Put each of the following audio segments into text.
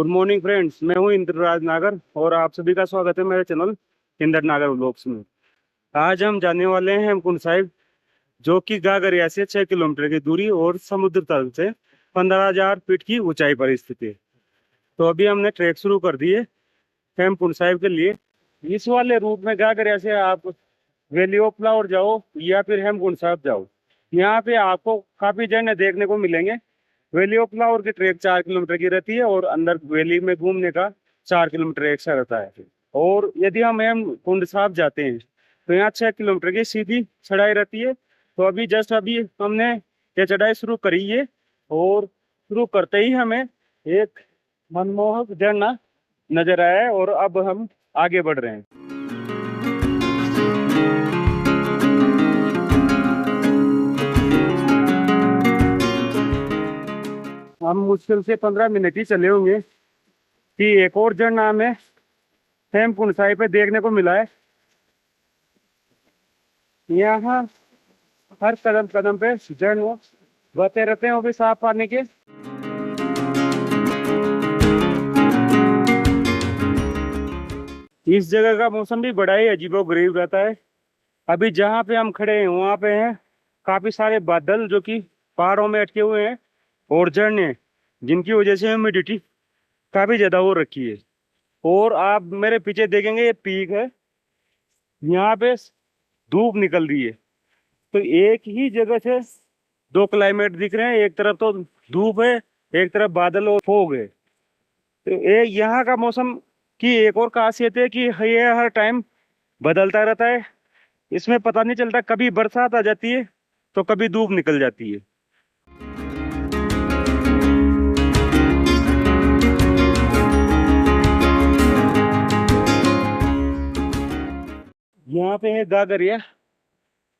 Good morning friends, मैं हूं इंद्रराज नागर और आप सभी का स्वागत है मेरे चैनल इंद्र नागर व्लॉग्स में। आज हम जाने वाले हैं हेमकुंड साहिब, जो कि गागरिया से 6 किलोमीटर की दूरी और समुद्र तल से 15,000 फीट की ऊंचाई पर स्थित है। तो अभी हमने ट्रैक शुरू कर दिए हेमकुंड साहिब के लिए। इस वाले रूट में गागरिया से आप वैली ऑफ फ्लावर जाओ या फिर हेमकुंड साहिब जाओ, यहाँ पे आपको काफी झरने देखने को मिलेंगे। वैली ऑफ फ्लावर की ट्रैक 4 किलोमीटर की रहती है और अंदर वैली में घूमने का 4 किलोमीटर एक्स्ट्रा रहता है। और यदि हम हेमकुंड साहिब जाते हैं तो यहाँ 6 किलोमीटर की सीधी चढ़ाई रहती है। तो अभी हमने ये चढ़ाई शुरू करी है और शुरू करते ही हमें एक मनमोहक झरना नजर आया है और अब हम आगे बढ़ रहे हैं। हम मुश्किल से 15 मिनट ही चले होंगे कि एक और झरना हमें हेमकुंड साहिब पे देखने को मिला है। यहाँ हर कदम कदम पे झरने बहते रहते हैं, वो भी साफ पानी के। इस जगह का मौसम भी बड़ा ही अजीबोगरीब रहता है। अभी जहाँ पे हम खड़े हैं वहाँ पे हैं काफी सारे बादल जो कि पहाड़ों में अटके हुए हैं और झरने जिनकी वजह से ह्यूमिडिटी काफी ज्यादा हो रखी है। और आप मेरे पीछे देखेंगे ये पीक है, यहाँ पे धूप निकल रही है। तो एक ही जगह से दो क्लाइमेट दिख रहे हैं, एक तरफ तो धूप है, एक तरफ बादल और फोग है। तो ये यहाँ का मौसम की एक और खासियत है कि ये हर टाइम बदलता रहता है। इसमें पता नहीं चलता, कभी बरसात आ जाती है तो कभी धूप निकल जाती है। यहाँ पे है गागरिया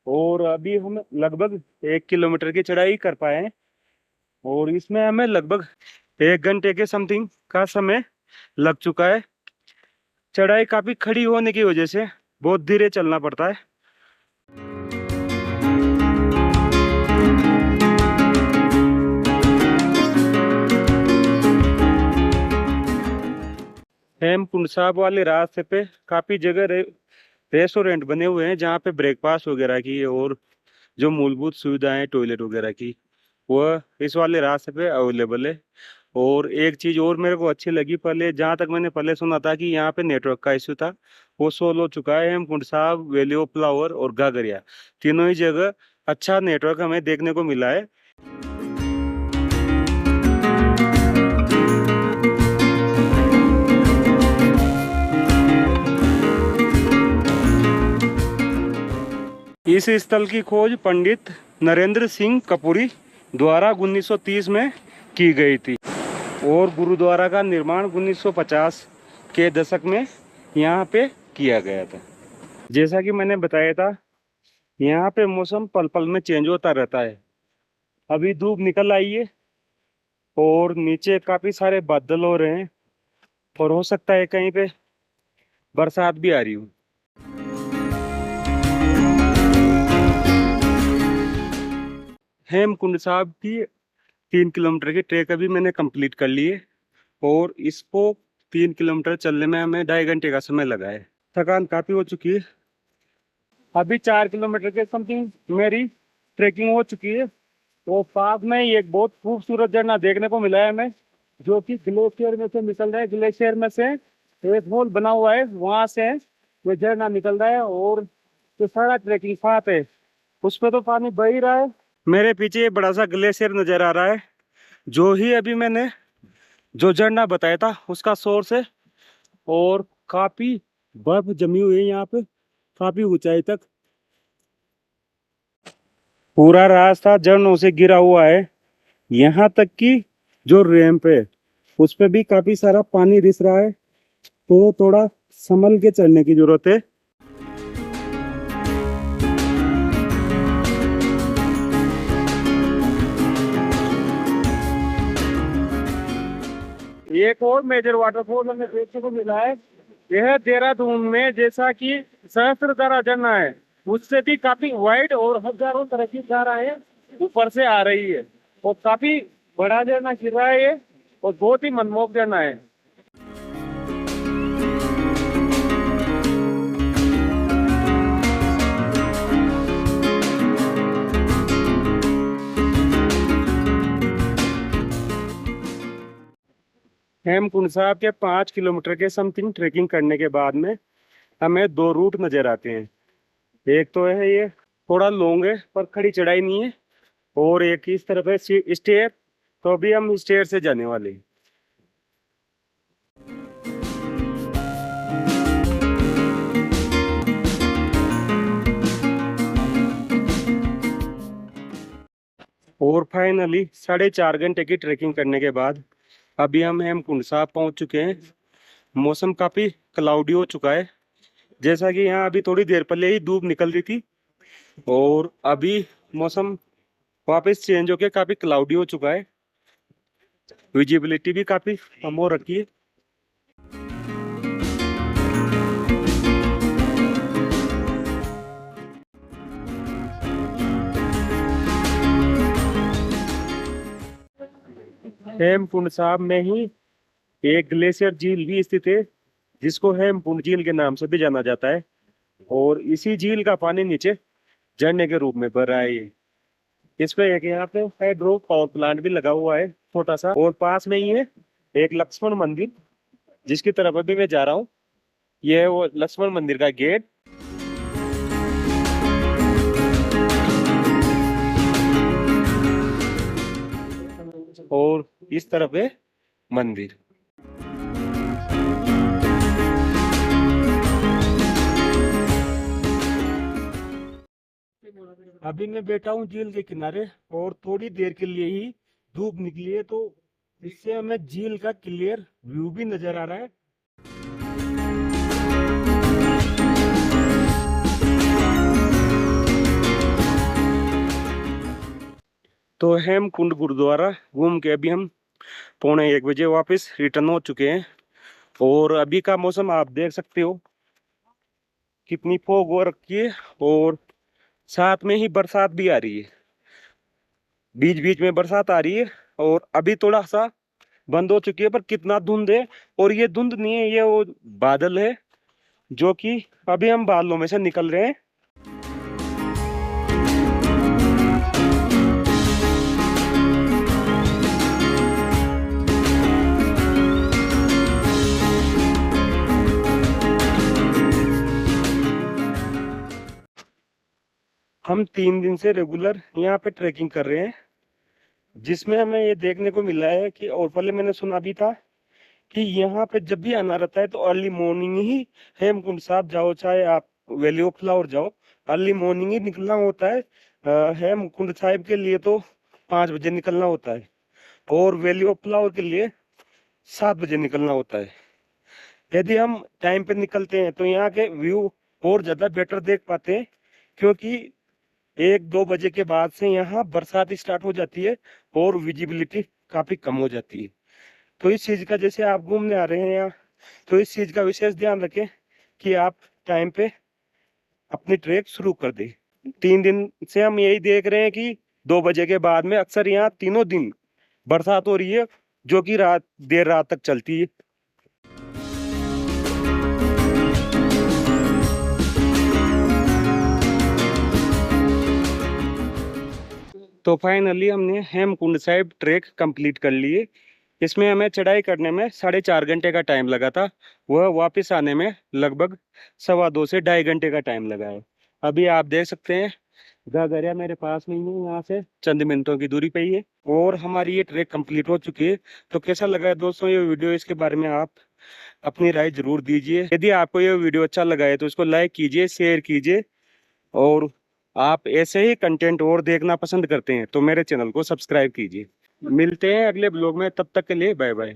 और अभी हम लगभग 1 किलोमीटर की चढ़ाई कर पाए हैं और इसमें हमें लगभग 1 घंटे के समथिंग का समय लग चुका है। चढ़ाई काफी खड़ी होने की वजह से बहुत धीरे चलना पड़ता है। हेमकुंड साहिब वाले रास्ते पे काफी जगह रेस्टोरेंट बने हुए हैं जहाँ पे ब्रेकफास्ट वगैरह की और जो मूलभूत सुविधाएं टॉयलेट वगैरह की वह इस वाले रास्ते पे अवेलेबल है। और एक चीज और मेरे को अच्छी लगी, पहले जहाँ तक मैंने पहले सुना था कि यहाँ पे नेटवर्क का इश्यू था, वो सोल्व हो चुका है। Hemkund Sahib, valley of flower और गागरिया तीनों ही जगह अच्छा नेटवर्क हमें देखने को मिला है। इस स्थल की खोज पंडित नरेंद्र सिंह कपूरी द्वारा 1930 में की गई थी और गुरुद्वारा का निर्माण 1950 के दशक में यहाँ पे किया गया था। जैसा कि मैंने बताया था, यहाँ पे मौसम पल पल में चेंज होता रहता है। अभी धूप निकल आई है और नीचे काफी सारे बादल हो रहे हैं और हो सकता है कहीं पे बरसात भी आ रही हो। हेमकुंड साहिब की 3 किलोमीटर की ट्रैक अभी मैंने कंप्लीट कर ली है और इसको 3 किलोमीटर चलने में हमें 2.5 घंटे का समय लगा है। थकान काफी हो चुकी है। अभी 4 किलोमीटर के समथिंग मेरी ट्रैकिंग हो चुकी है। तो पास में ही एक बहुत खूबसूरत झरना देखने को मिला है हमें, जो कि ग्लेशियर में से निकल रहा है। ग्लेशियर में से एक होल बना हुआ है, वहां से ये झरना निकल रहा है और जो सारा ट्रैकिंग पाथ है उस पर तो पानी बह ही रहा है। मेरे पीछे बड़ा सा ग्लेशियर नजर आ रहा है, जो ही अभी मैंने जो झरना बताया था उसका सोर्स है। और काफी बर्फ जमी हुई है यहाँ पे काफी ऊंचाई तक। पूरा रास्ता झरनों से गिरा हुआ है, यहाँ तक कि जो रैंप है उस पे भी काफी सारा पानी रिस रहा है, तो थोड़ा संभल के चलने की जरूरत है। एक और मेजर वाटरफॉल हमें देखने को मिला है, यह देहरादून में जैसा कि सहस्त्रधारा झरना है उससे भी काफी वाइड और हजारों तरह की धाराएं ऊपर से आ रही है और काफी बड़ा झरना गिर रहा है ये और बहुत ही मनमोहक झरना है। हेमकुंड साहब के 5 किलोमीटर के समथिंग ट्रेकिंग करने के बाद में हमें दो रूट नजर आते हैं। एक तो है ये थोड़ा लॉन्ग है पर खड़ी चढ़ाई नहीं है, और एक इस तरफ है स्टेयर। तो अभी हम स्टेयर से जाने वाले हैं। और फाइनली 4.5 घंटे की ट्रेकिंग करने के बाद अभी हम हेमकुंड साहब पहुंच चुके हैं। मौसम काफी क्लाउडी हो चुका है, जैसा कि यहाँ अभी थोड़ी देर पहले ही धूप निकल रही थी, और अभी मौसम वापस चेंज होके काफी क्लाउडी हो चुका है। विजिबिलिटी भी काफी कम हो रखी है। हेमकुंड साहब में ही एक ग्लेशियर झील भी स्थित है, जिसको हेमकुंड झील के नाम से भी जाना जाता है, और इसी झील का पानी नीचे झरने के रूप में बह रहा है। इस पे एक यहाँ पे हाइड्रो पावर प्लांट भी लगा हुआ है छोटा सा, और पास में ही है एक लक्ष्मण मंदिर, जिसकी तरफ अभी मैं जा रहा हूँ। ये है वो लक्ष्मण मंदिर का गेट। और इस तरफ है मंदिर। अभी मैं बैठा हूँ झील के किनारे, और थोड़ी देर के लिए ही धूप निकली है, तो इससे हमें झील का क्लियर व्यू भी नजर आ रहा है। तो हेमकुंड गुरुद्वारा घूम के अभी हम 1:45 वापस रिटर्न हो चुके हैं, और अभी का मौसम आप देख सकते हो कितनी फॉग हो रखी है, और साथ में ही बरसात भी आ रही है। बीच बीच में बरसात आ रही है, और अभी थोड़ा सा बंद हो चुकी है, पर कितना धुंध है। और ये धुंध नहीं है, ये वो बादल है, जो कि अभी हम बादलों में से निकल रहे हैं। हम 3 दिन से रेगुलर यहाँ पे ट्रैकिंग कर रहे हैं, जिसमें हमें ये देखने को मिला है कि, और पहले मैंने सुना भी था कि यहाँ पे जब भी आना रहता है तो अर्ली मॉर्निंग ही हेमकुंड साहब जाओ, चाहे आप वैली ऑफ फ्लावर जाओ, अर्ली मॉर्निंग ही निकलना होता है। हेमकुंड साहिब के लिए तो 5 बजे निकलना होता है, और वैली ऑफ फ्लावर के लिए 7 बजे निकलना होता है। यदि हम टाइम पे निकलते हैं तो यहाँ के व्यू और ज्यादा बेटर देख पाते हैं, क्योंकि 1-2 बजे के बाद से यहाँ बरसात स्टार्ट हो जाती है, और विजिबिलिटी काफी कम हो जाती है। तो इस चीज का, जैसे आप घूमने आ रहे हैं यहाँ, तो इस चीज का विशेष ध्यान रखें कि आप टाइम पे अपनी ट्रेक शुरू कर दें। 3 दिन से हम यही देख रहे हैं कि 2 बजे के बाद में अक्सर यहाँ तीनों दिन बरसात हो रही है, जो कि देर रात तक चलती है। तो फाइनली हमने हेमकुंड साहिब ट्रेक कंप्लीट कर लिए। इसमें हमें चढ़ाई करने में 4.5 घंटे का टाइम लगा था, वह वापस आने में लगभग 2.25 से 2.5 घंटे का टाइम लगा है। अभी आप देख सकते हैं गागरिया मेरे पास में ही है, यहाँ से चंद मिनटों की दूरी पे ही है, और हमारी ये ट्रेक कंप्लीट हो चुकी है। तो कैसा लगा है दोस्तों ये वीडियो, इसके बारे में आप अपनी राय जरूर दीजिए। यदि आपको ये वीडियो अच्छा लगा है तो इसको लाइक कीजिए, शेयर कीजिए, और आप ऐसे ही कंटेंट और देखना पसंद करते हैं तो मेरे चैनल को सब्सक्राइब कीजिए। मिलते हैं अगले ब्लॉग में, तब तक के लिए बाय बाय।